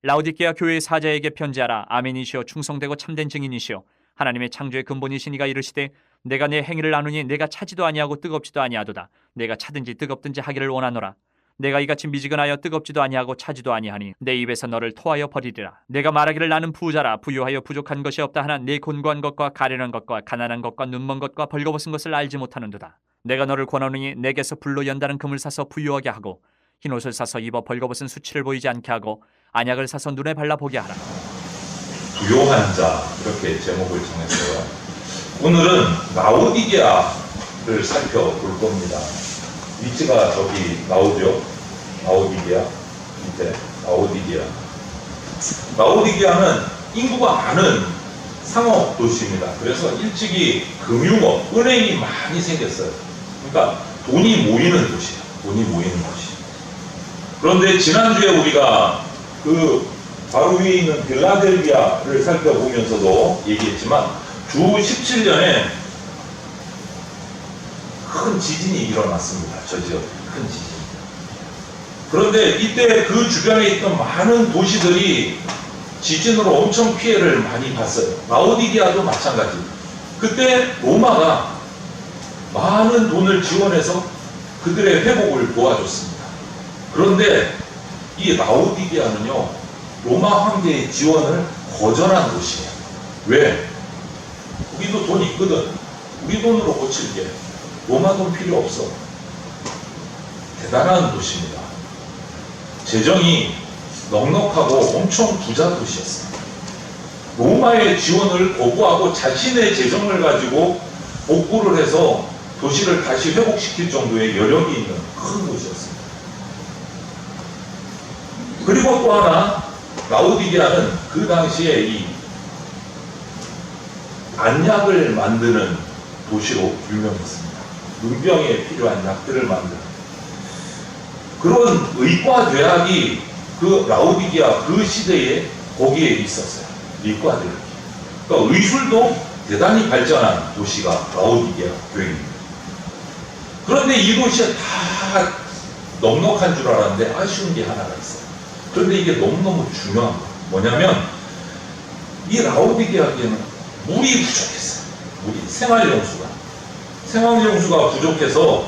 라오디게아 교회의 사자에게 편지하라. 아멘이시오 충성되고 참된 증인이시오 하나님의 창조의 근본이신 이가 이르시되 내가 내 행위를 아노니 내가 차지도 아니하고 뜨겁지도 아니하도다. 내가 차든지 뜨겁든지 하기를 원하노라. 내가 이같이 미지근하여 뜨겁지도 아니하고 차지도 아니하니 내 입에서 너를 토하여 버리리라. 내가 말하기를 나는 부자라 부유하여 부족한 것이 없다 하나 내 곤고한 것과 가련한 것과 가난한 것과 눈먼 것과 벌거벗은 것을 알지 못하는도다. 내가 너를 권하노니 내게서 불로 연다는 금을 사서 부유하게 하고 흰옷을 사서 입어 벌거벗은 수치를 보이지 않게 하고 안약을 사서 눈에 발라보게 하라. 부요한 자, 이렇게 제목을 정했어요. 오늘은 라오디게아를 살펴볼 겁니다. 위치가 저기 나오죠. 라오디게아 밑에 라오디게아. 라오디게아는 인구가 많은 상업 도시입니다. 그래서 일찍이 금융업, 은행이 많이 생겼어요. 그러니까 돈이 모이는 도시예요. 돈이 모이는 도시. 그런데 지난주에 우리가 바로 위에 있는 빌라델비아를 살펴보면서도 얘기했지만 주 17년에 큰 지진이 일어났습니다. 저 지역 큰 지진. 그런데 이때 그 주변에 있던 많은 도시들이 지진으로 엄청 피해를 많이 봤어요. 라오디게아도 마찬가지. 그때 로마가 많은 돈을 지원해서 그들의 회복을 도와줬습니다. 그런데 이 라오디게아는요, 로마 황제의 지원을 거절한 도시예요. 왜? 우리도 돈 있거든. 우리 돈으로 고칠게. 로마 돈 필요 없어. 대단한 도시입니다. 재정이 넉넉하고 엄청 부자 도시였어요. 로마의 지원을 거부하고 자신의 재정을 가지고 복구를 해서 도시를 다시 회복시킬 정도의 여력이 있는 큰 도시였습니다. 그리고 또 하나, 라오디게아는 그 당시에 이 안약을 만드는 도시로 유명했습니다. 눈병에 필요한 약들을 만드는 그런 의과대학이 그 라오디게아 그 시대에 거기에 있었어요. 의과대학이. 그러니까 의술도 대단히 발전한 도시가 라오디게아 교회입니다. 그런데 이 도시에 다 넉넉한 줄 알았는데 아쉬운 게 하나가 있어요. 그런데 이게 너무너무 중요한 거예요. 뭐냐면 이 라오디게아에는 물이 부족했어요. 물이, 생활용수가 부족해서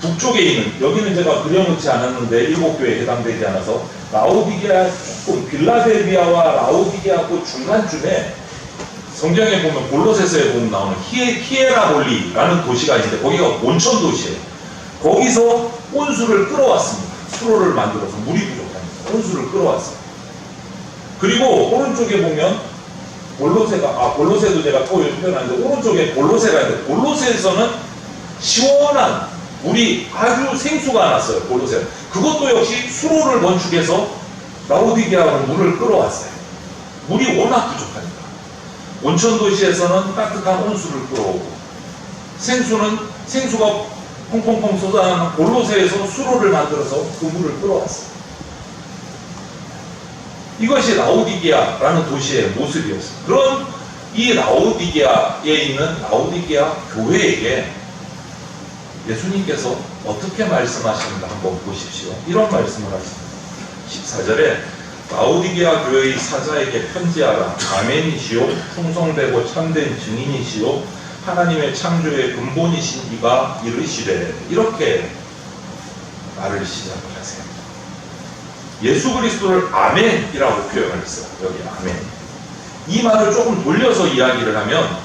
북쪽에 있는, 여기는 제가 그려놓지 않았는데 7교회에 해당되지 않아서 라오디게아 조금 빌라델비아와 라오디게아 그 중간쯤에 성경에 보면 골로새서에 보면 나오는 히에라볼리라는 도시가 있는데 거기가 온천 도시예요. 거기서 온수를 끌어왔습니다. 수로를 만들어서 물이 부족하니까 온수를 끌어왔어요. 그리고 오른쪽에 보면 골로새도 제가 또 표현하는데 오른쪽에 골로새가 있는데 골로새에서는 시원한 물이 아주 생수가 났어요. 골로새. 그것도 역시 수로를 건축해서 라오디게아로 물을 끌어왔어요. 물이 워낙 부족하니까. 온천 도시에서는 따뜻한 온수를 끌어오고 생수가 퐁퐁퐁 쏟아나는 골로새에서 수로를 만들어서 그 물을 끌어왔어요. 이것이 라오디게아라는 도시의 모습이었어요. 그런 이 라오디게아에 있는 라오디게아 교회에게 예수님께서 어떻게 말씀하시는가 한번 보십시오. 이런 말씀을 하십니다. 14절에 라오디게아 교회의 사자에게 편지하라. 아멘이시오 충성되고 참된 증인이시오 하나님의 창조의 근본이신 이가 이르시되, 이렇게 말을 시작을 하세요. 예수 그리스도를 아멘이라고 표현을 했어요. 여기 아멘. 이 말을 조금 돌려서 이야기를 하면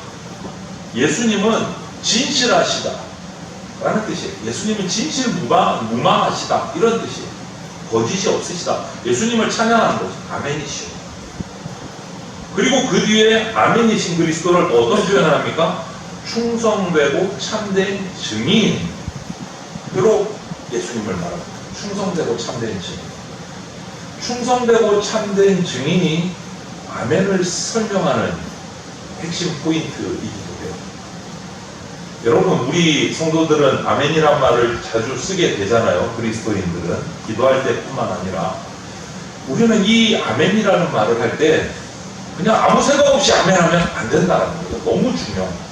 예수님은 진실하시다 라는 뜻이에요. 예수님은 진실무망하시다 이런 뜻이에요. 거짓이 없으시다. 예수님을 찬양하는 거죠. 아멘이시오. 그리고 그 뒤에 아멘이신 그리스도를 어떤 표현을 합니까? 충성되고 참된 증인으로 예수님을 말합니다. 충성되고 참된 증인. 충성되고 참된 증인이 아멘을 설명하는 핵심 포인트이기도 해요. 여러분, 우리 성도들은 아멘이란 말을 자주 쓰게 되잖아요. 그리스도인들은 기도할 때뿐만 아니라 우리는 이 아멘이라는 말을 할 때 그냥 아무 생각 없이 아멘하면 안 된다는 거예요. 너무 중요합니다.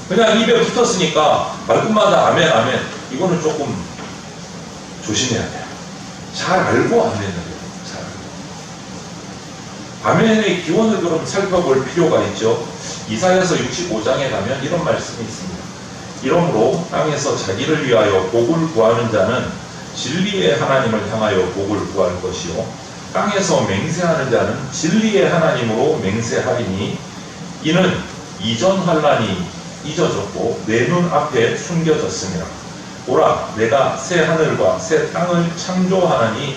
그냥 입에 붙었으니까 말끝마다 아멘 아멘, 이거는 조금 조심해야 돼요. 잘 알고 아멘을 해요. 잘 알고. 아멘의 기원을 그럼 살펴볼 필요가 있죠. 이사야서 65장에 가면 이런 말씀이 있습니다. 이러므로 땅에서 자기를 위하여 복을 구하는 자는 진리의 하나님을 향하여 복을 구할 것이요 땅에서 맹세하는 자는 진리의 하나님으로 맹세하리니 이는 이전 환난이 잊어졌고 내 눈 앞에 숨겨졌습니다. 보라, 내가 새 하늘과 새 땅을 창조하나니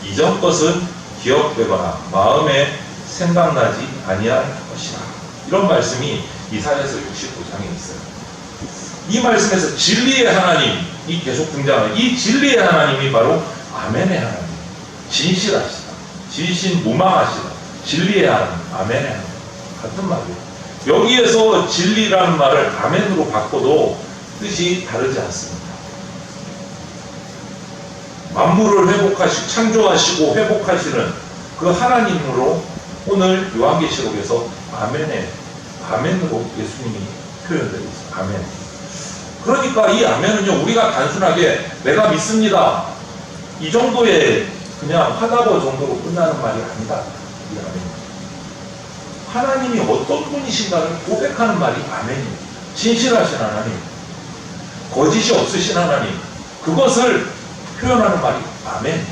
이전 것은 기억되거나 마음에 생각나지 아니할 것이라. 이런 말씀이 이사야서 65장에 있어요. 이 말씀에서 진리의 하나님이 계속 등장하는 이 진리의 하나님이 바로 아멘의 하나님, 진실하시다, 진실무망하시다, 진리의 하나님, 아멘의 하나님 같은 말이에요. 여기에서 진리라는 말을 아멘으로 바꿔도 뜻이 다르지 않습니다. 만물을 회복하시고 창조하시고 회복하시는 그 하나님으로 오늘 요한계시록에서 아멘으로 예수님이 표현되어 있어요. 아멘. 그러니까 이 아멘은요, 우리가 단순하게 내가 믿습니다, 이 정도의 그냥 화답어 정도로 끝나는 말이 아니다. 이 아멘. 하나님이 어떤 분이신가를 고백하는 말이 아멘입니다. 진실하신 하나님, 거짓이 없으신 하나님, 그것을 표현하는 말이 아멘.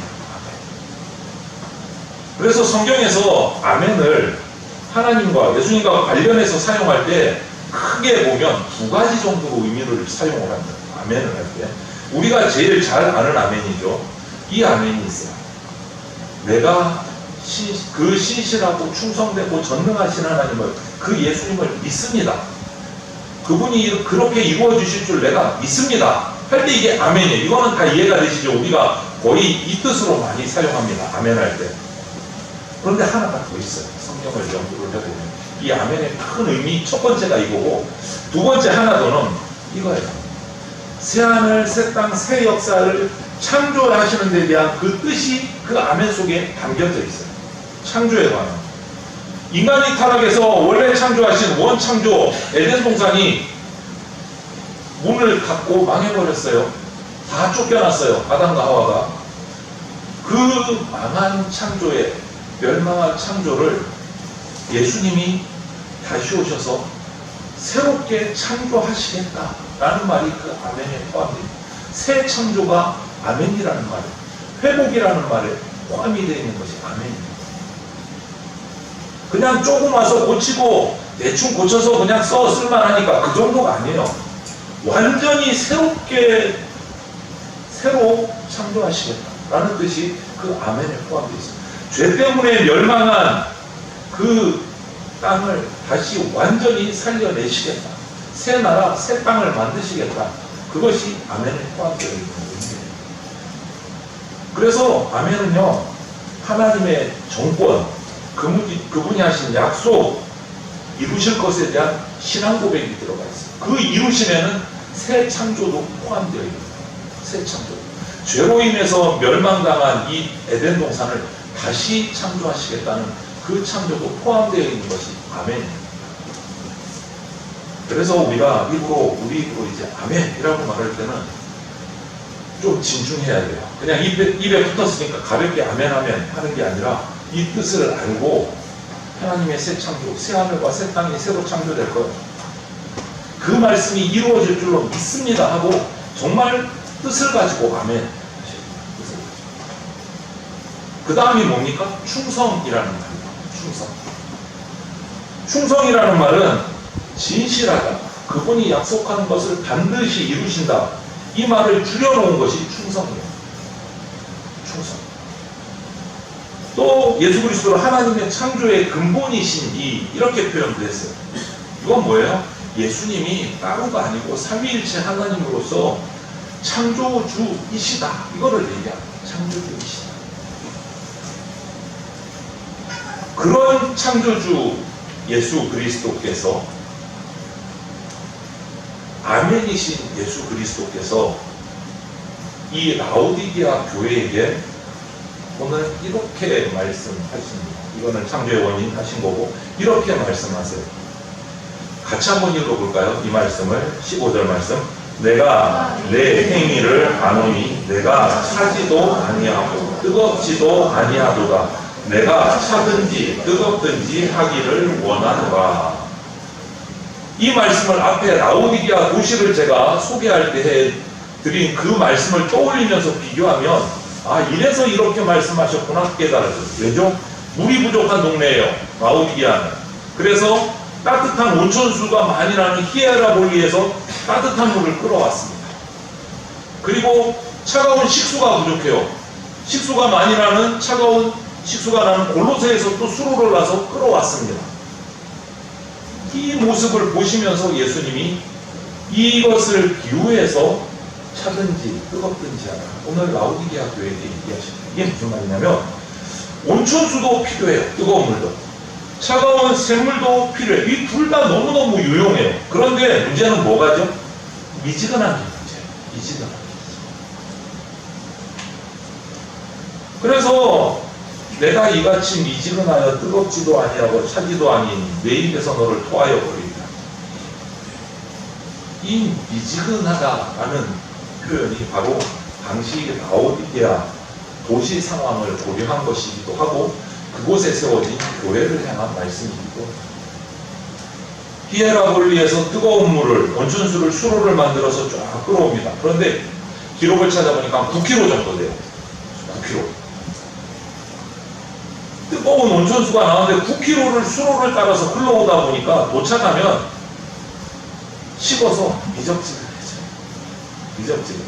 그래서 성경에서 아멘을 하나님과 예수님과 관련해서 사용할 때 크게 보면 두 가지 정도로 의미를 사용을 합니다. 아멘을 할 때. 우리가 제일 잘 아는 아멘이죠. 이 아멘이 있어요. 내가 그 신실하고 충성되고 전능하신 하나님을, 그 예수님을 믿습니다. 그분이 그렇게 이루어 주실 줄 내가 믿습니다. 할 때 이게 아멘이에요. 이거는 다 이해가 되시죠? 우리가 거의 이 뜻으로 많이 사용합니다. 아멘 할 때. 그런데 하나가 더 있어요. 성경을 연구를 해보면 이 아멘의 큰 의미, 첫 번째가 이거고, 두 번째 하나 더는 이거예요. 새하늘, 새 땅, 새 역사를 창조하시는 데 대한 그 뜻이 그 아멘 속에 담겨져 있어요. 창조에 관한. 인간이 타락해서 원래 창조하신 원창조 에덴 동산이 문을 닫고 망해버렸어요. 다 쫓겨났어요. 아담과 하와가. 그 망한 창조에, 멸망한 창조를 예수님이 다시 오셔서 새롭게 창조하시겠다라는 말이 그 아멘에 포함됩니다. 새 창조가 아멘이라는 말, 회복이라는 말에 포함이 되어 있는 것이 아멘입니다. 그냥 조금 와서 고치고 대충 고쳐서 그냥 쓸만하니까 그 정도가 아니에요. 완전히 새로 창조하시겠다라는 뜻이 그 아멘에 포함되어 있습니다. 죄 때문에 멸망한 그 땅을 다시 완전히 살려내시겠다. 새 나라, 새 땅을 만드시겠다. 그것이 아멘에 포함되어 있는 겁니다. 그래서 아멘은요, 하나님의 정권, 그분이 하신 약속, 이루실 것에 대한 신앙 고백이 들어가 있어요. 그 이루심에는 새 창조도 포함되어 있습니다. 새 창조. 죄로 인해서 멸망당한 이 에덴 동산을 다시 창조하시겠다는 그 창조도 포함되어 있는 것이 아멘입니다. 그래서 우리가 우리 입으로 이제 아멘이라고 말할 때는 좀 진중해야 돼요. 그냥 입에 붙었으니까 가볍게 아멘하면 하는 게 아니라 이 뜻을 알고 하나님의 새 창조, 새 하늘과 새 땅이 새로 창조될 거예요. 그 말씀이 이루어질 줄로 믿습니다 하고 정말 뜻을 가지고 아멘. 그 다음이 뭡니까? 충성이라는 말입니다. 충성이라는 말은 진실하다, 그분이 약속한 것을 반드시 이루신다, 이 말을 줄여놓은 것이 충성이에요. 충성. 또 예수 그리스도를 하나님의 창조의 근본이신 이렇게 표현을 했어요. 이건 뭐예요? 예수님이 따로가 아니고 삼위일체 하나님으로서 창조주이시다, 이거를 얘기합니다. 창조주이시다. 그런 창조주 예수 그리스도께서, 아멘이신 예수 그리스도께서 이 라오디게아 교회에게 오늘 이렇게 말씀하십니다. 이거는 창조의 원인 하신 거고, 이렇게 말씀하세요. 같이 한번 읽어볼까요? 이 말씀을, 15절 말씀. 내가 내 행위를 아노니 내가 차지도 아니하고 뜨겁지도 아니하도다. 내가 차든지 뜨겁든지 하기를 원하노라. 이 말씀을 앞에 라오디게아 도시를 제가 소개할 때 드린 그 말씀을 떠올리면서 비교하면 아, 이래서 이렇게 말씀하셨구나 깨달았어요. 왜죠? 물이 부족한 동네예요, 라오디게아는. 그래서 따뜻한 온천수가 많이 나는 히에라볼리에서 따뜻한 물을 끌어왔습니다. 그리고 차가운 식수가 부족해요. 식수가 많이 나는 차가운 식수가 나는 골로새에서 또 수로를 놔서 끌어왔습니다. 이 모습을 보시면서 예수님이 이것을 비유해서 차든지 뜨겁든지 하라. 오늘 라오디게아 교회에게 얘기하십니다. 이게 무슨 말이냐면 온천수도 필요해요. 뜨거운 물도. 차가운 샘물도 필요해요. 이 둘 다 너무너무 유용해요. 그런데 문제는 뭐가죠? 미지근한 게 문제예요. 미지근한 게. 그래서 내가 이같이 미지근하여 뜨겁지도 아니하고 차지도 아닌 내 입에서 너를 토하여 버리리라. 이 미지근하다라는 표현이 바로 당시 라오디게아 도시 상황을 고려한 것이기도 하고 그곳에 세워진 교회를 향한 말씀이기도 합니다. 히에라볼리에서 뜨거운 물을 온천수를 수로를 만들어서 쫙 끌어옵니다. 그런데 기록을 찾아보니까 9km 정도 돼요. 9km. 뜨거운 온천수가 나오는데 9km를 수로를 따라서 흘러오다 보니까 도착하면 식어서 미적지근해져요. 미적지근.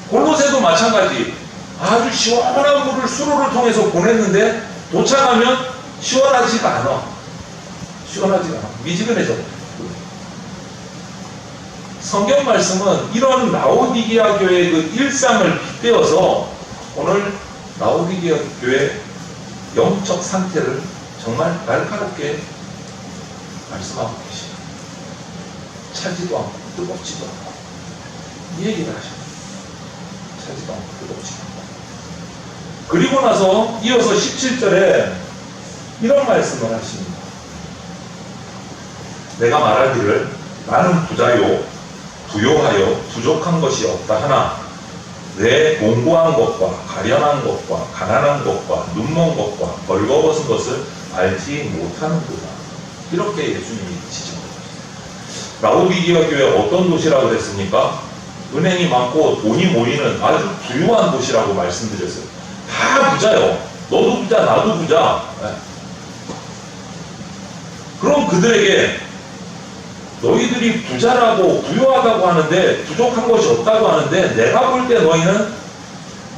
골로새도 마찬가지. 아주 시원한 물을 수로를 통해서 보냈는데 도착하면 시원하지가 않아. 시원하지가 않아. 미지근해져. 성경 말씀은 이런 라오디게아 교회의 그 일상을 빗대어서 오늘 라오디게아 교회 영적 상태를 정말 날카롭게 말씀하고 계십니다. 차지도 않고 뜨겁지도 않고 이 얘기를 하십니다. 차지도 않고 뜨겁지도 않고. 그리고 나서 이어서 17절에 이런 말씀을 하십니다. 내가 말하기를 나는 부자요 부요하여 부족한 것이 없다 하나 내 공고한 것과 가련한 것과 가난한 것과 눈먼 것과 벌거벗은 것을 알지 못하는구나. 이렇게 예수님이 지적합니다. 라오디게아 교회 어떤 도시라고 그랬습니까? 은행이 많고 돈이 모이는 아주 부유한 도시라고 말씀드렸어요. 다 부자요. 너도 부자, 나도 부자. 네. 그럼 그들에게 너희들이 부자라고 부유하다고 하는데 부족한 것이 없다고 하는데 내가 볼 때 너희는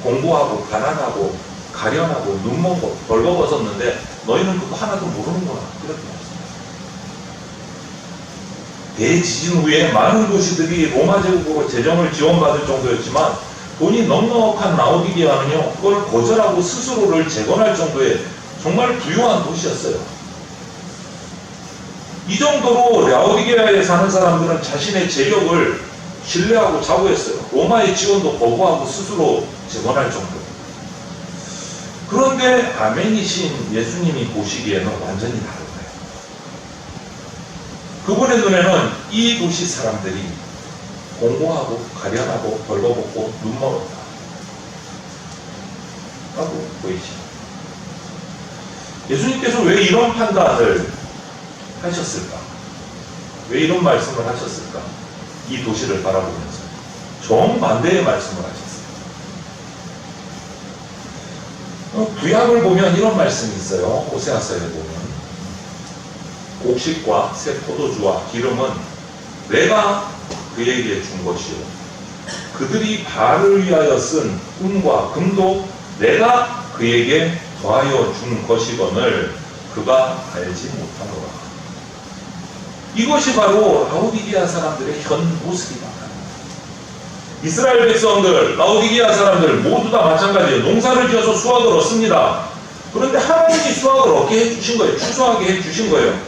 공부하고 가난하고 가련하고 눈먼 거 벌거벗었는데 너희는 그거 하나도 모르는구나. 그렇게 말씀하셨습니다. 대지진 후에 많은 도시들이 로마 제국으로 재정을 지원받을 정도였지만 돈이 넉넉한 라오디게아는요 그걸 거절하고 스스로를 재건할 정도의 정말 부유한 도시였어요. 이 정도로 라오디게아에 사는 사람들은 자신의 재력을 신뢰하고 자부했어요. 로마의 지원도 거부하고 스스로 재건할 정도. 그런데 아멘이신 예수님이 보시기에는 완전히 다른 거예요. 그분의 눈에는 이 도시 사람들이 공고하고 가련하고 벌거벗고 눈멀었다 라고 보이시죠. 예수님께서 왜 이런 판단을 하셨을까? 왜 이런 말씀을 하셨을까? 이 도시를 바라보면서 정반대의 말씀을 하셨어요. 구약을 보면 이런 말씀이 있어요. 호세아서에 보면 곡식과 새 포도주와 기름은 내가 그에게 준 것이요 그들이 바알을 위하여 쓴 은과 금도 내가 그에게 더하여 준 것이거늘 그가 알지 못하노라. 이것이 바로 라오디게아 사람들의 현 모습이다. 이스라엘 백성들, 라오디게아 사람들 모두 다 마찬가지예요. 농사를 지어서 수확을 얻습니다. 그런데 하나님이 수확을 얻게 해주신 거예요. 추수하게 해주신 거예요.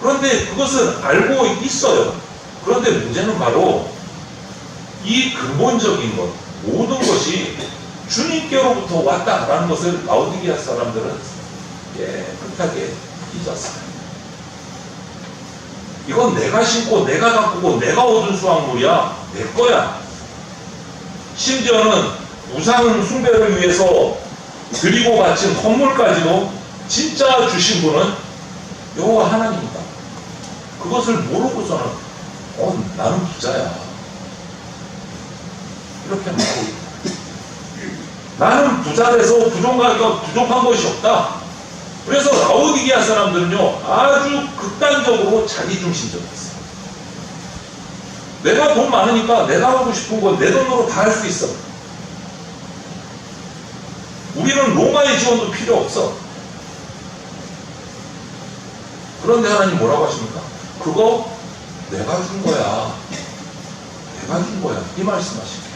그런데 그것은 알고 있어요. 그런데 문제는 바로 이 근본적인 것, 모든 것이 주님께로부터 왔다라는 것을 라오디게아 사람들은 깨끗하게 잊었어요. 이건 내가 심고 내가 가꾸고 내가 얻은 수확물이야. 내 거야. 심지어는 우상 숭배를 위해서 드리고 바친 헌물까지도 진짜 주신 분은 여호와 하나님이다. 그것을 모르고서는 나는 부자야 이렇게 말하고 있다. 나는 부자 돼서 부족한 것이 없다. 그래서 라오디게아 사람들은요 아주 극단적으로 자기중심적이었어요. 내가 돈 많으니까 내가 하고 싶은 거 내 돈으로 다 할 수 있어. 우리는 로마의 지원도 필요 없어. 그런데 하나님 뭐라고 하십니까? 그거 내가 준 거야. 내가 준 거야. 이 말씀하십니다.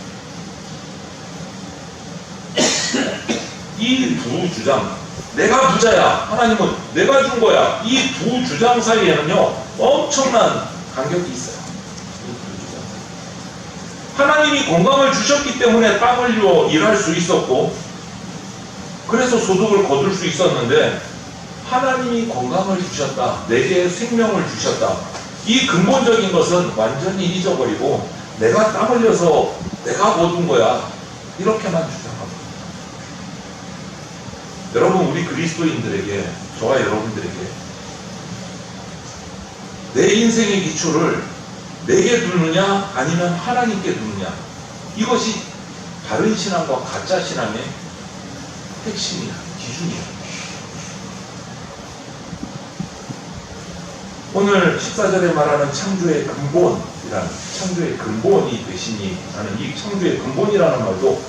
이 두 주장, 내가 부자야. 하나님은 내가 준 거야. 이 두 주장 사이에는요 엄청난 간격이 있어요. 하나님이 건강을 주셨기 때문에 땀 흘려 일할 수 있었고 그래서 소득을 거둘 수 있었는데 하나님이 건강을 주셨다. 내게 생명을 주셨다. 이 근본적인 것은 완전히 잊어버리고 내가 땀 흘려서 내가 거둔 거야. 이렇게만 주장합니다. 여러분 우리 그리스도인들에게 저와 여러분들에게 내 인생의 기초를 내게 두느냐 아니면 하나님께 두느냐 이것이 바른 신앙과 가짜 신앙의 핵심이야. 기준이야. 오늘 14절에 말하는 창조의 근본이라는 창조의 근본이 되시니 하는 이 창조의 근본이라는 말도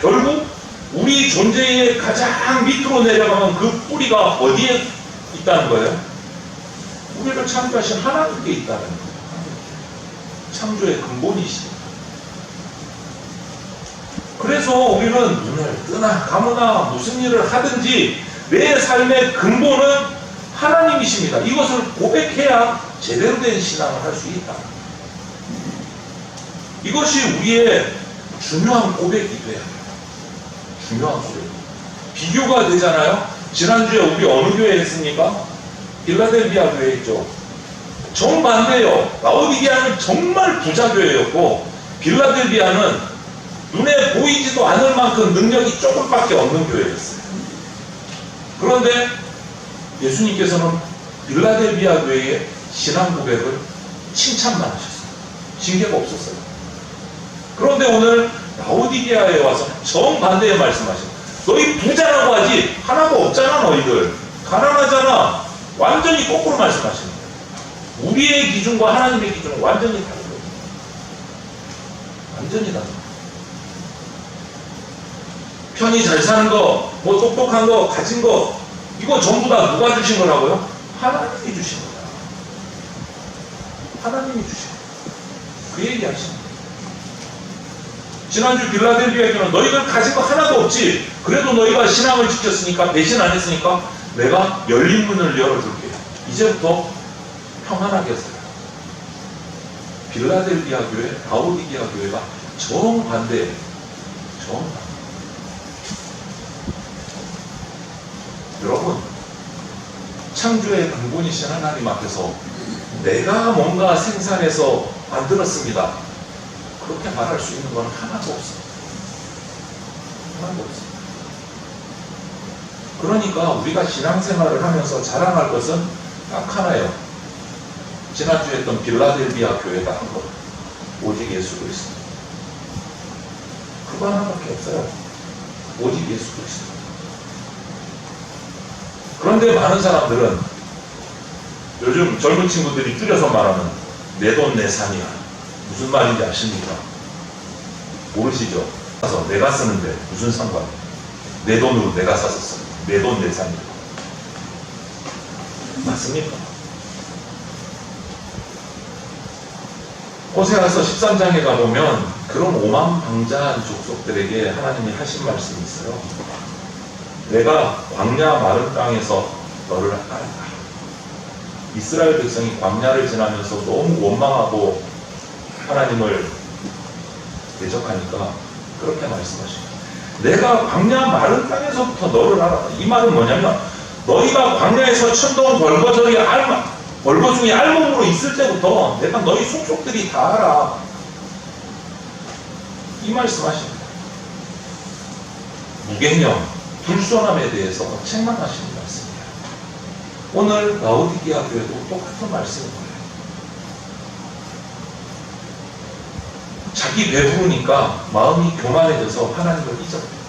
결국 우리 존재의 가장 밑으로 내려가면 그 뿌리가 어디에 있다는 거예요? 우리를 창조하신 하나님께 있다는 거예요. 창조의 근본이시다. 그래서 우리는 눈을 뜨나 감으나 무슨 일을 하든지 내 삶의 근본은 하나님이십니다. 이것을 고백해야 제대로 된 신앙을 할 수 있다. 이것이 우리의 중요한 고백이 돼야 합니다. 중요한 고백. 비교가 되잖아요. 지난주에 우리 어느 교회 했습니까? 빌라델비아 교회 했죠. 정반대예요. 라오디게아는 정말 부자 교회였고 빌라델비아는 눈에 보이지도 않을 만큼 능력이 조금밖에 없는 교회였어요. 그런데 예수님께서는 빌라델비아 교회의 신앙 고백을 칭찬만 하셨어요. 징계가 없었어요. 그런데 오늘 라오디게아에 와서 정반대의 말씀하십니다. 너희 부자라고 하지 하나도 없잖아. 너희들 가난하잖아. 완전히 거꾸로 말씀하십니다. 우리의 기준과 하나님의 기준은 완전히 다른 거예요. 완전히 다른 거예요. 편히 잘 사는 거, 뭐 똑똑한 거, 가진 거 이거 전부 다 누가 주신 거라고요? 하나님이 주신 거다. 하나님이 주신 거다. 그 얘기 하시는 거예요. 지난주 빌라델비아 교회는 너희들 가진 거 하나도 없지. 그래도 너희가 신앙을 지켰으니까 배신 안 했으니까 내가 열린 문을 열어줄게. 이제부터 평안하게 살아. 빌라델비아 교회, 라오디게아 교회가 정반대예요. 정반대. 여러분, 창조의 근본이신 하나님 앞에서 내가 뭔가 생산해서 만들었습니다. 그렇게 말할 수 있는 건 하나도 없습니다. 하나도 없습니다. 그러니까 우리가 신앙생활을 하면서 자랑할 것은 딱 하나예요. 지난주에 했던 빌라델비아 교회가 한 것. 오직 예수 그리스도. 그거 하나밖에 없어요. 오직 예수 그리스도. 그런데 많은 사람들은 요즘 젊은 친구들이 줄여서 말하는 내 돈 내 산이야. 무슨 말인지 아십니까? 모르시죠? 그래서 내가 쓰는데 무슨 상관이야? 내 돈으로 내가 샀었어. 내 돈 내 산이야. 맞습니까? 호세아서 13장에 가보면 그런 오만방자한 족속들에게 하나님이 하신 말씀이 있어요. 내가 광야 마른 땅에서 너를 따른다. 이스라엘 백성이 광야를 지나면서 너무 원망하고 하나님을 대적하니까 그렇게 말씀하십니다. 내가 광야 마른 땅에서부터 너를 알았다. 이 말은 뭐냐면 너희가 광야에서 천둥 벌거숭이 알몸으로 있을 때부터 내가 너희 속속들이 다 알아. 이 말씀하십니다. 무갱령 불손함에 대해서 책망하시는 말씀이에요. 오늘 라오디게아 교회도 똑같은 말씀인 거예요. 자기 배부르니까 마음이 교만해져서 하나님을 잊어버려요.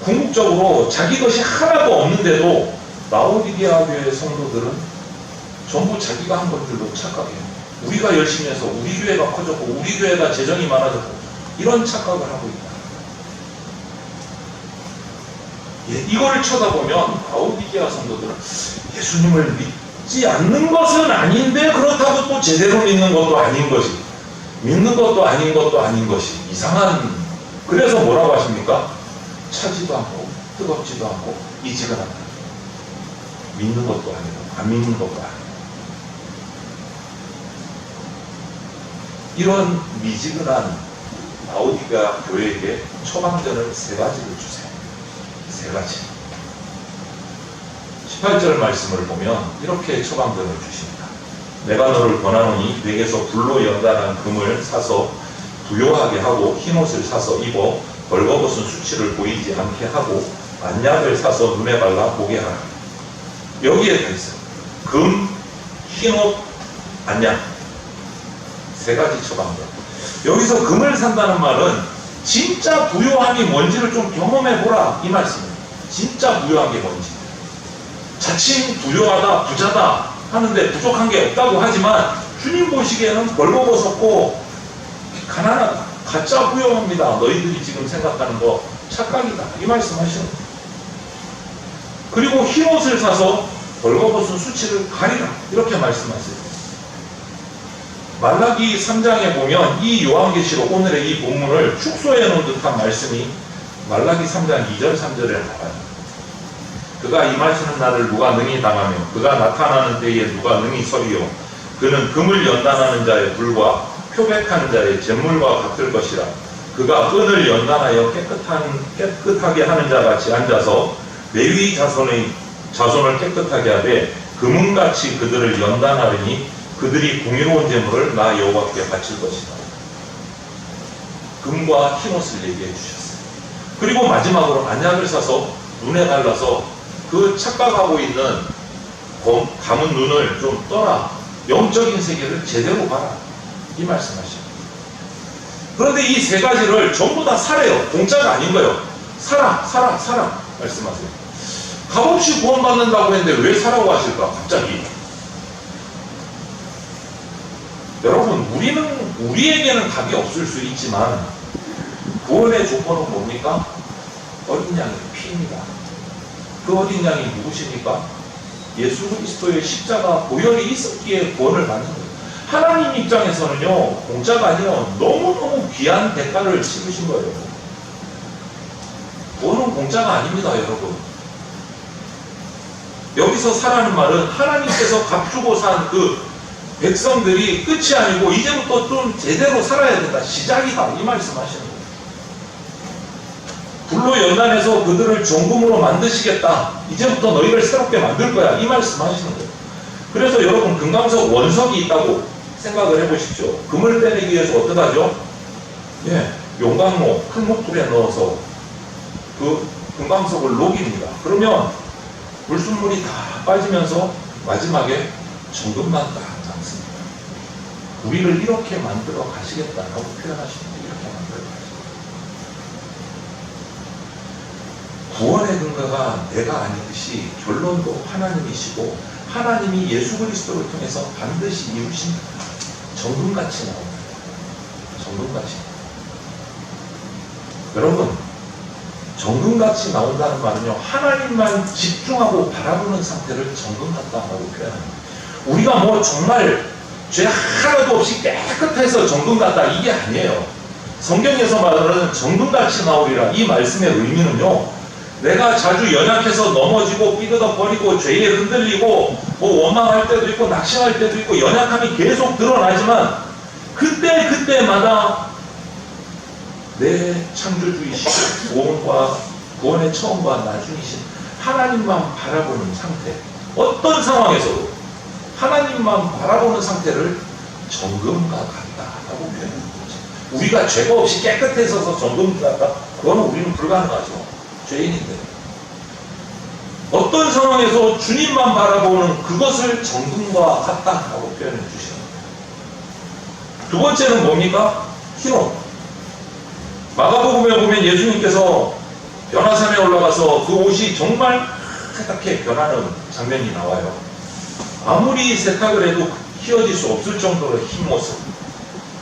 궁극적으로 자기 것이 하나도 없는데도 라오디게아 교회 성도들은 전부 자기가 한 것들로 착각해요. 우리가 열심히 해서 우리 교회가 커졌고 우리 교회가 재정이 많아졌고 이런 착각을 하고 있다. 이거를 쳐다보면 라오디게아 성도들은 예수님을 믿지 않는 것은 아닌데 그렇다고 또 제대로 믿는 것도 아닌 것이, 믿는 것도 아닌 것도 아닌 것이 이상한. 그래서 뭐라고 하십니까? 차지도 않고 뜨겁지도 않고 이지근하다. 믿는 것도 아니고 안 믿는 것도 아니고. 이런 미지근한 라오디게아 교회에게 처방전을 세 가지를 주세요. 세 가지. 18절 말씀을 보면 이렇게 처방전을 주십니다. 내가 너를 권하노니 내게서 불로 연단한 금을 사서 부요하게 하고 흰옷을 사서 입어 벌거벗은 수치를 보이지 않게 하고 안약을 사서 눈에 발라 보게 하라. 여기에 다 있어요. 금, 흰옷, 안약. 세 가지 처방전. 여기서 금을 산다는 말은 진짜 부요함이 뭔지를 좀 경험해보라 이 말씀입니다. 진짜 부요한 게 뭔지. 자칭 부요하다, 부자다 하는데 부족한 게 없다고 하지만 주님 보시기에는 벌거벗었고 가난하다. 가짜 부요합니다. 너희들이 지금 생각하는 거 착각이다. 이 말씀 하시는 거예요. 그리고 흰옷을 사서 벌거벗은 수치를 가리라. 이렇게 말씀하세요. 말라기 3장에 보면 이 요한계시록 오늘의 이 본문을 축소해 놓은 듯한 말씀이 말라기 3장 2절 3절에 나와요. 그가 임하시는 날을 누가 능히 당하며 그가 나타나는 때에 누가 능히 서리요. 그는 금을 연단하는 자의 불과 표백하는 자의 잿물과 같을 것이라. 그가 끈을 연단하여 깨끗하게 하는 자 같이 앉아서 레위 자손을 깨끗하게 하되 금은같이 그들을 연단하리니 그들이 공의로운 제물을 나 여호와께 바칠 것이다. 금과 흰옷을 얘기해 주셨어요. 그리고 마지막으로 안약을 사서 눈에 발라서 그 착각하고 있는 감은 눈을 좀 떠라. 영적인 세계를 제대로 봐라. 이 말씀하십니다. 그런데 이 세 가지를 전부 다 사래요. 공짜가 아닌 거예요. 사라 말씀하세요. 값없이 구원받는다고 했는데 왜 사라고 하실까? 갑자기. 여러분, 우리에게는 답이 없을 수 있지만 구원의 조건은 뭡니까? 어린 양의 피입니다. 그 어린 양이 누구십니까? 예수 그리스도의 십자가 보혈이 있었기에 구원을 받는 거예요. 하나님 입장에서는요, 공짜가 아니에요. 너무너무 귀한 대가를 치르신 거예요. 구원은 공짜가 아닙니다, 여러분. 여기서 사라는 말은 하나님께서 값주고 산 그 백성들이 끝이 아니고 이제부터 좀 제대로 살아야 된다. 시작이다. 이 말씀 하시는 거예요. 불로 연단해서 그들을 정금으로 만드시겠다. 이제부터 너희를 새롭게 만들 거야. 이 말씀 하시는 거예요. 그래서 여러분, 금강석 원석이 있다고 생각을 해보십시오. 금을 빼내기 위해서 어떻게 하죠? 용광로 큰 목불에 넣어서 그 금강석을 녹입니다. 그러면 불순물이 다 빠지면서 마지막에 정금만 딱 남습니다. 우리를 이렇게 만들어 가시겠다라고 표현하시는데, 이렇게 만들어 가시겠다. 구원의 근거가 내가 아니듯이 결론도 하나님이시고 하나님이 예수 그리스도를 통해서 반드시 이루신 정금같이 나옵니다. 정금같이. 여러분, 정금같이 나온다는 말은요, 하나님만 집중하고 바라보는 상태를 정금같다라고 표현합니다. 우리가 뭐 정말 죄 하나도 없이 깨끗해서 정금같다, 이게 아니에요. 성경에서 말하는 정금같이 나오리라, 이 말씀의 의미는요, 내가 자주 연약해서 넘어지고 삐그덕 버리고 죄에 흔들리고 뭐 원망할 때도 있고 낙심할 때도 있고 연약함이 계속 드러나지만 그때마다 내 창조주이시고 구원의 처음과 나중이신 하나님만 바라보는 상태, 어떤 상황에서도 하나님만 바라보는 상태를 정금과 같다라고 표현하는 거죠. 우리가 죄가 없이 깨끗해서 정금이다. 그거는 우리는 불가능하죠. 죄인인데. 어떤 상황에서 주님만 바라보는 그것을 정금과 같다라고 표현해 주시는 거예요. 두 번째는 뭡니까? 희노. 마가복음에 보면 예수님께서 변화산에 올라가서 그 옷이 정말 하얗게 변하는 장면이 나와요. 아무리 세탁을 해도 휘어질 수 없을 정도로 흰 모습.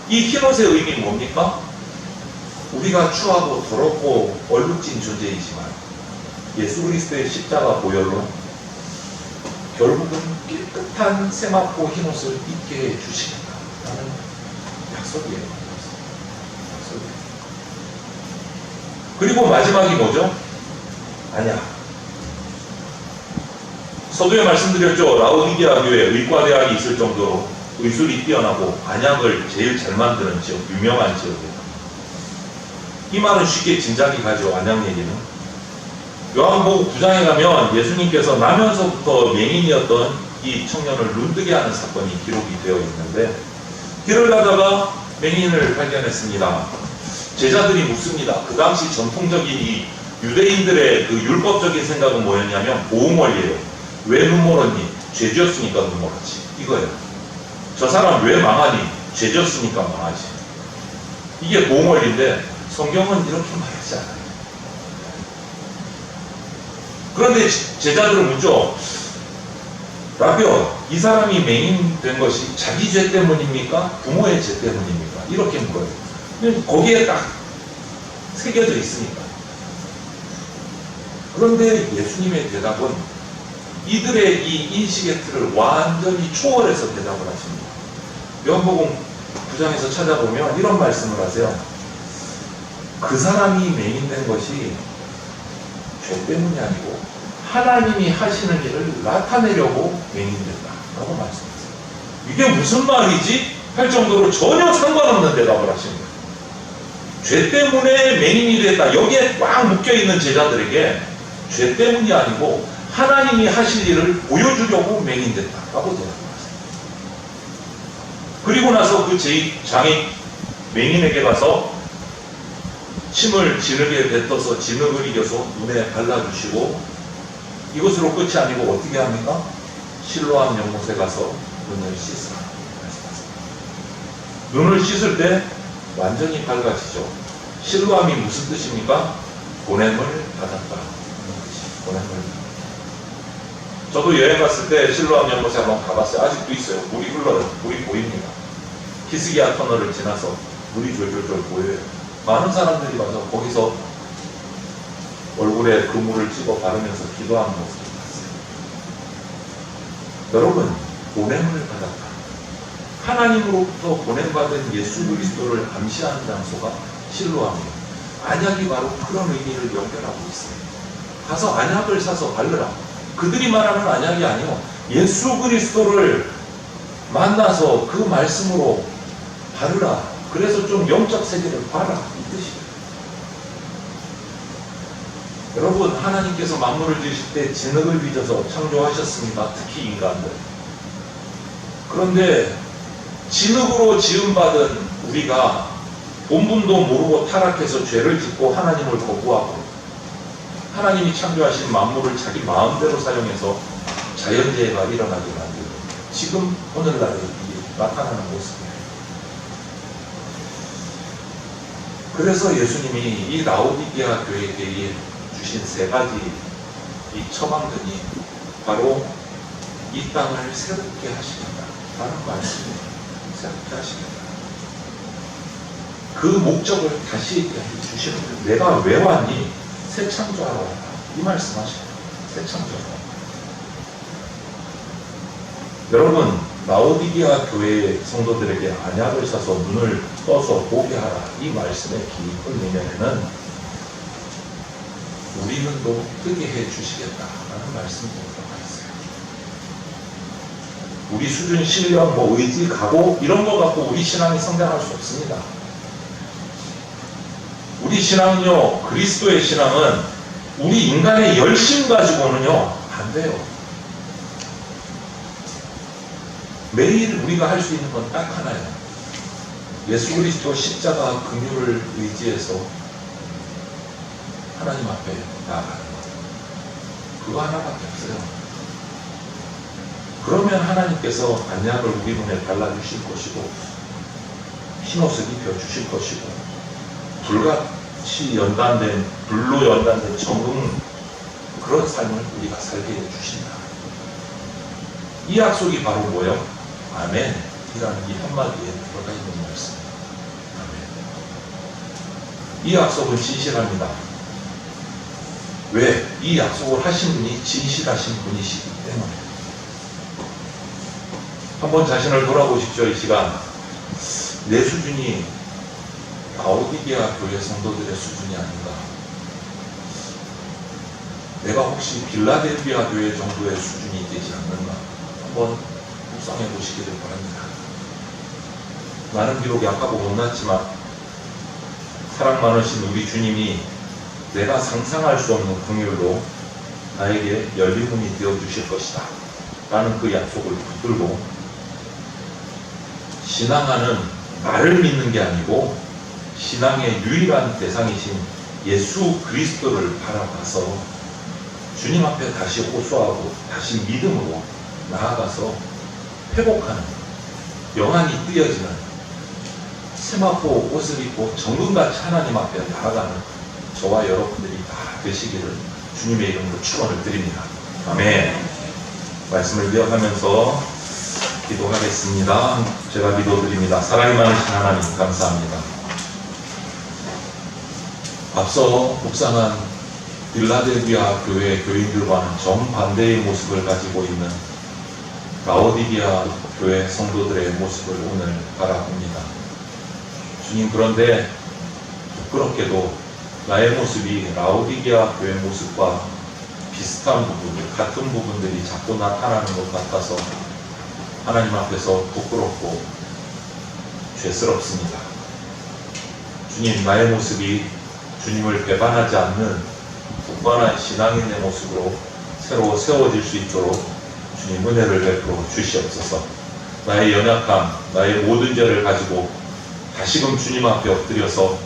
이 흰옷의 의미는 뭡니까? 우리가 추하고 더럽고 얼룩진 존재이지만 예수 그리스도의 십자가 보혈로 결국은 깨끗한 세마포 흰옷을 입게 해 주시겠다라는 약속이에요. 약속이에요. 그리고 마지막이 뭐죠? 아니야. 서두에 말씀드렸죠. 라오디게아 교회에 의과대학이 있을 정도로 의술이 뛰어나고 안약을 제일 잘 만드는 지역, 유명한 지역이에요. 이 말은 쉽게 짐작이 가죠. 안약 얘기는. 요한복음 9장에 가면 예수님께서 나면서부터 맹인이었던 이 청년을 눈뜨게 하는 사건이 기록이 되어 있는데, 길을 가다가 맹인을 발견했습니다. 제자들이 묻습니다. 그 당시 전통적인 이 유대인들의 그 율법적인 생각은 뭐였냐면 보응원리예요. 왜 눈 멀었니? 죄 지었으니까 눈 멀었지. 이거예요. 저 사람 왜 망하니? 죄 지었으니까 망하지. 이게 보응원리인데 성경은 이렇게 말하지 않아요. 그런데 제자들은 묻죠. 라비오, 이 사람이 맹인 된 것이 자기 죄 때문입니까? 부모의 죄 때문입니까? 이렇게 물어요. 거기에 딱 새겨져 있으니까. 그런데 예수님의 대답은 이들의 이 인식의 틀을 완전히 초월해서 대답을 하십니다. 요한복음 9장에서 찾아보면 이런 말씀을 하세요. 그 사람이 맹인된 것이 죄 때문이 아니고 하나님이 하시는 일을 나타내려고 맹인됐다 라고 말씀하세요. 이게 무슨 말이지? 할 정도로 전혀 상관없는 대답을 하십니다. 죄 때문에 맹인이 됐다. 여기에 꽉 묶여있는 제자들에게 죄 때문이 아니고 하나님이 하실 일을 보여주려고 맹인됐다 라고 대답합니다. 그리고 나서 그 장인 맹인에게 가서 침을 진흙에 뱉어서 진흙을 이겨서 눈에 발라주시고, 이것으로 끝이 아니고 어떻게 합니까? 실로암 연못에 가서 눈을 씻으라 말씀하십니다. 눈을 씻을 때 완전히 밝아지죠. 실로암이 무슨 뜻입니까? 보냄을 받았다. 보냄을. 저도 여행 갔을 때 실로암 연못에 한번 가봤어요. 아직도 있어요. 물이 흘러요. 물이 보입니다. 키스기야 터널을 지나서 물이 졸졸졸 보여요. 많은 사람들이 와서 거기서 얼굴에 그 물을 찍어 바르면서 기도하는 모습을 봤어요. 여러분, 보냄을 받았다. 하나님으로부터 보냄받은 예수 그리스도를 암시하는 장소가 실로암이에요. 안약이 바로 그런 의미를 연결하고 있어요. 가서 안약을 사서 바르라. 그들이 말하는 안약이 아니요, 예수 그리스도를 만나서 그 말씀으로 바르라. 그래서 좀 영적 세계를 봐라. 이 뜻이에요. 여러분, 하나님께서 만물을 지으실 때 진흙을 빚어서 창조하셨습니다. 특히 인간들. 그런데 진흙으로 지음받은 우리가 본분도 모르고 타락해서 죄를 짓고 하나님을 거부하고 하나님이 창조하신 만물을 자기 마음대로 사용해서 자연재해가 일어나게 만들고 지금 오늘날에 나타나는 모습이에요. 그래서 예수님이 이 라오디게아 교회에게 주신 세 가지 이 처방전이 바로 이 땅을 새롭게 하시겠다 라는 말씀이에요. 새롭게 하시겠다. 그 목적을 다시 얘기해 주시는 거예요. 내가 왜 왔니? 새 창조하러 왔다. 이 말씀하시죠. 새 창조하러 왔다. 여러분, 라오디게아 교회 성도들에게 안약을 사서 눈을 떠서 보게 하라. 이 말씀의 깊은 내면에는 우리는 또 뜨게 해 주시겠다라는 말씀이 들어가 있어요. 우리 수준, 실력, 의지, 각오 이런 거 갖고 우리 신앙이 성장할 수 없습니다. 우리 신앙은요, 그리스도의 신앙은 우리 인간의 열심 가지고는요 안 돼요. 매일 우리가 할 수 있는 건 딱 하나예요. 예수 그리스도 십자가 긍휼을 의지해서 하나님 앞에 나아가는 것. 그거 하나밖에 없어요. 그러면 하나님께서 안약을 우리 눈에 달라주실 것이고 흰옷을 입혀주실 것이고 불같이 연단된 불로 연단된 정금 그런 삶을 우리가 살게 해주신다. 이 약속이 바로 뭐예요? 아멘이라는 이 한마디에 들어가 있는 말씀. 아멘. 이 약속은 진실합니다. 왜? 이 약속을 하신 분이 진실하신 분이시기 때문에. 한번 자신을 돌아보십시오. 이 시간 내 수준이 라오디게아 교회 성도들의 수준이 아닌가. 내가 혹시 빌라델비아 교회 정도의 수준이 되지 않는가. 한번 묵상해 보시기를 바랍니다. 나는 비록 약하고 못났지만 사랑 많으신 우리 주님이 내가 상상할 수 없는 긍휼로 나에게 열린 문이 되어주실 것이다 라는 그 약속을 붙들고 신앙하는 나를 믿는 게 아니고 신앙의 유일한 대상이신 예수 그리스도를 바라봐서 주님 앞에 다시 호소하고 다시 믿음으로 나아가서 회복하는 영안이 뜨여지는 세마포 옷을 입고 정금같이 하나님 앞에 나아가는 저와 여러분들이 다 되시기를 주님의 이름으로 축원을 드립니다. 아멘. 말씀을 이어가면서 기도하겠습니다. 제가 기도드립니다. 사랑이 많으신 하나님 감사합니다. 앞서 묵상한 빌라델비아 교회 교인들과는 정반대의 모습을 가지고 있는 라오디게아 교회 성도들의 모습을 오늘 바라봅니다. 주님, 그런데 부끄럽게도 나의 모습이 라오디게아 교회 모습과 비슷한 부분들, 같은 부분들이 자꾸 나타나는 것 같아서 하나님 앞에서 부끄럽고 죄스럽습니다. 주님, 나의 모습이 주님을 배반하지 않는 굳건한 신앙인의 모습으로 새로 세워질 수 있도록 주님 은혜를 베풀어 주시옵소서. 나의 연약함, 나의 모든 죄를 가지고 다시금 주님 앞에 엎드려서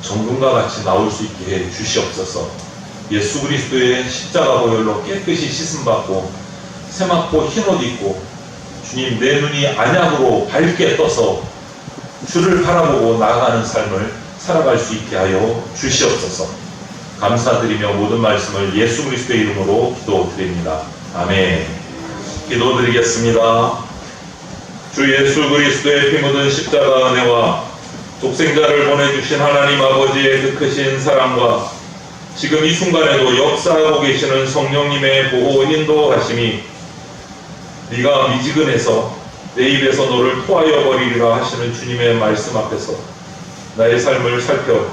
정금과 같이 나올 수 있게 해 주시옵소서. 예수 그리스도의 십자가 보혈로 깨끗이 씻음받고 세마포 흰옷 입고 주님 내 눈이 안약으로 밝게 떠서 주를 바라보고 나아가는 삶을 살아갈 수 있게 하여 주시옵소서. 감사드리며 모든 말씀을 예수 그리스도의 이름으로 기도드립니다. 아멘. 기도드리겠습니다. 주 예수 그리스도의 피 묻은 십자가 은혜와 독생자를 보내주신 하나님 아버지의 그 크신 사랑과 지금 이 순간에도 역사하고 계시는 성령님의 보호 인도하심이 네가 미지근해서 내 입에서 너를 토하여 버리리라 하시는 주님의 말씀 앞에서 나의 삶을 살펴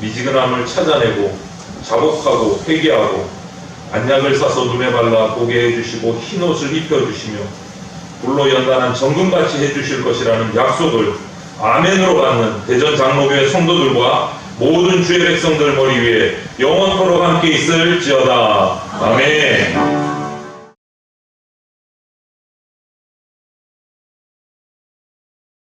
미지근함을 찾아내고 자복하고 회개하고 안약을 사서 눈에 발라 보게 해주시고 흰옷을 입혀주시며 불로 연단한 정금같이 해주실 것이라는 약속을 아멘으로 받는 대전 장로교회 성도들과 모든 주의 백성들 머리 위에 영원토록 함께 있을지어다. 아멘.